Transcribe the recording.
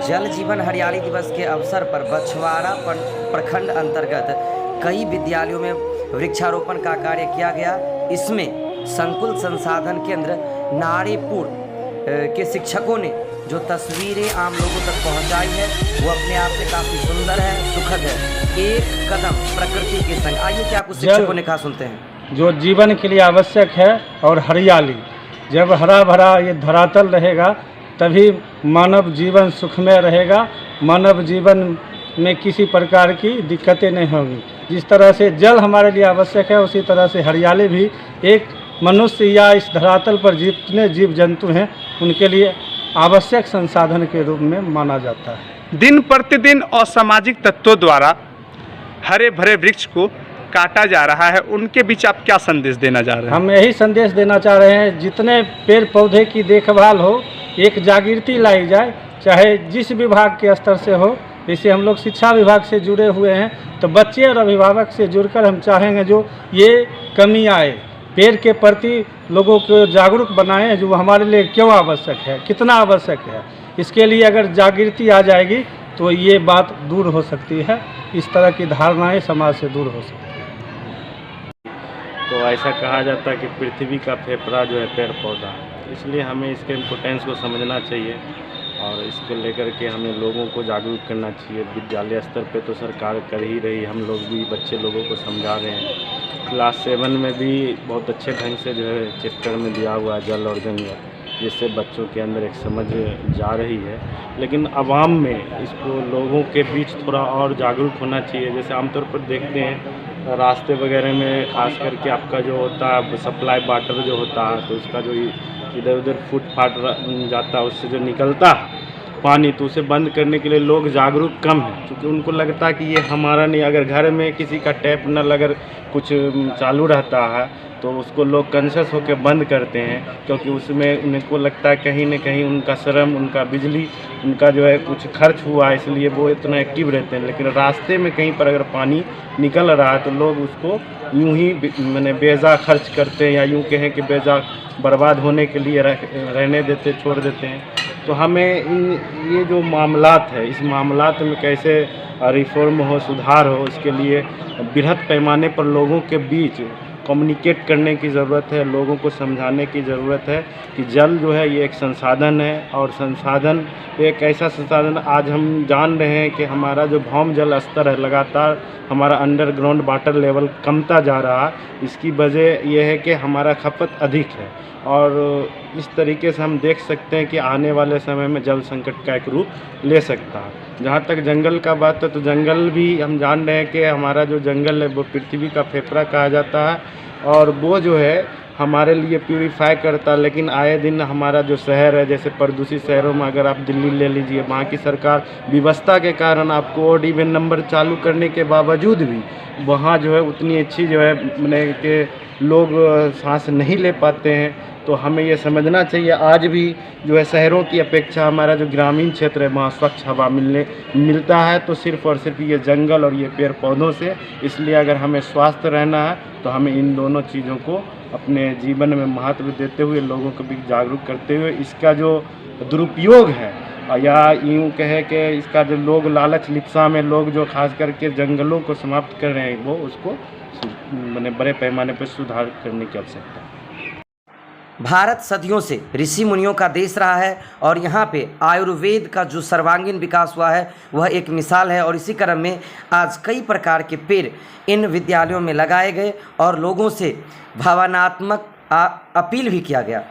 जल जीवन हरियाली दिवस के अवसर पर बछवाड़ा प्रखंड अंतर्गत कई विद्यालयों में वृक्षारोपण का कार्य किया गया। इसमें संकुल संसाधन केंद्र नारीपुर के शिक्षकों ने जो तस्वीरें आम लोगों तक पहुंचाई है वो अपने आप में काफ़ी सुंदर है, सुखद है। एक कदम प्रकृति के संग। आइए क्या कुछ शिक्षकों ने कहा सुनते हैं। जो जीवन के लिए आवश्यक है और हरियाली, जब हरा भरा ये धरातल रहेगा तभी मानव जीवन सुखमय रहेगा, मानव जीवन में किसी प्रकार की दिक्कतें नहीं होंगी। जिस तरह से जल हमारे लिए आवश्यक है उसी तरह से हरियाली भी एक मनुष्य या इस धरातल पर जितने जीव जंतु हैं उनके लिए आवश्यक संसाधन के रूप में माना जाता है। दिन प्रतिदिन असामाजिक तत्वों द्वारा हरे भरे वृक्ष को काटा जा रहा है, उनके बीच आप क्या संदेश देना चाह रहे हैं? हम यही संदेश देना चाह रहे हैं, जितने पेड़ पौधे की देखभाल हो एक जागृति लाई जाए, चाहे जिस विभाग के स्तर से हो। जैसे हम लोग शिक्षा विभाग से जुड़े हुए हैं तो बच्चे और अभिभावक से जुड़कर हम चाहेंगे जो ये कमी आए, पेड़ के प्रति लोगों को जागरूक बनाएं, जो हमारे लिए क्यों आवश्यक है, कितना आवश्यक है। इसके लिए अगर जागृति आ जाएगी तो ये बात दूर हो सकती है, इस तरह की धारणाएं समाज से दूर हो सकती है। तो ऐसा कहा जाता है कि पृथ्वी का फेफड़ा जो है पेड़ पौधा, इसलिए हमें इसके इम्पोर्टेंस को समझना चाहिए और इसको लेकर के हमें लोगों को जागरूक करना चाहिए। विद्यालय स्तर पे तो सरकार कर ही रही, हम लोग भी बच्चे लोगों को समझा रहे हैं। क्लास 7 में भी बहुत अच्छे ढंग से जो है चैप्टर में दिया हुआ है जल और जंगल, जिससे बच्चों के अंदर एक समझ जा रही है। लेकिन आवाम में इसको लोगों के बीच थोड़ा और जागरूक होना चाहिए। जैसे आमतौर पर देखते हैं रास्ते वगैरह में खास करके आपका जो होता है सप्लाई वाटर जो होता है, तो उसका जो इधर उधर फुट फाट जाता है उससे जो निकलता है पानी, तो उसे बंद करने के लिए लोग जागरूक कम हैं, क्योंकि उनको लगता है कि ये हमारा नहीं। अगर घर में किसी का टैप नल अगर कुछ चालू रहता है तो उसको लोग कॉन्शियस होकर बंद करते हैं, क्योंकि उसमें उनको लगता है कहीं न कहीं उनका श्रम, उनका बिजली, उनका जो है कुछ खर्च हुआ है, इसलिए वो इतना एक्टिव रहते हैं। लेकिन रास्ते में कहीं पर अगर पानी निकल रहा है तो लोग उसको यूं ही मैंने बेजा खर्च करते हैं, या यूं कहें कि बेजा बर्बाद होने के लिए रहने देते, छोड़ देते हैं। तो हमें ये जो मामलात है, इस मामलात में कैसे रिफॉर्म हो, सुधार हो, इसके लिए बृहद पैमाने पर लोगों के बीच कम्युनिकेट करने की ज़रूरत है। लोगों को समझाने की ज़रूरत है कि जल जो है ये एक संसाधन है, और संसाधन एक ऐसा संसाधन आज हम जान रहे हैं कि हमारा जो भौम जल स्तर है लगातार हमारा अंडरग्राउंड वाटर लेवल कमता जा रहा है। इसकी वजह यह है कि हमारा खपत अधिक है, और इस तरीके से हम देख सकते हैं कि आने वाले समय में जल संकट का एक रूप ले सकता है। जहाँ तक जंगल का बात है तो जंगल भी हम जान रहे हैं कि हमारा जो जंगल है वो पृथ्वी का फेफड़ा कहा जाता है, और वो जो है हमारे लिए प्यूरीफाई करता है। लेकिन आए दिन हमारा जो शहर है, जैसे प्रदूषित शहरों में अगर आप दिल्ली ले लीजिए, वहाँ की सरकार व्यवस्था के कारण आपको ऑड इवन नंबर चालू करने के बावजूद भी वहाँ जो है उतनी अच्छी जो है मैंने कि लोग सांस नहीं ले पाते हैं। तो हमें ये समझना चाहिए आज भी जो है शहरों की अपेक्षा हमारा जो ग्रामीण क्षेत्र है वहाँ स्वच्छ हवा मिलता है, तो सिर्फ़ और सिर्फ ये जंगल और ये पेड़ पौधों से। इसलिए अगर हमें स्वस्थ रहना है तो हमें इन दोनों चीज़ों को अपने जीवन में महत्व देते हुए, लोगों को भी जागरूक करते हुए, इसका जो दुरुपयोग है या यूँ कहे कि इसका जो लोग लालच लिप्सा में लोग जो खास करके जंगलों को समाप्त कर रहे हैं, वो उसको मैंने बड़े पैमाने पर सुधार करने की आवश्यकता है। भारत सदियों से ऋषि मुनियों का देश रहा है और यहाँ पे आयुर्वेद का जो सर्वांगीण विकास हुआ है वह एक मिसाल है। और इसी क्रम में आज कई प्रकार के पेड़ इन विद्यालयों में लगाए गए और लोगों से भावनात्मक अपील भी किया गया।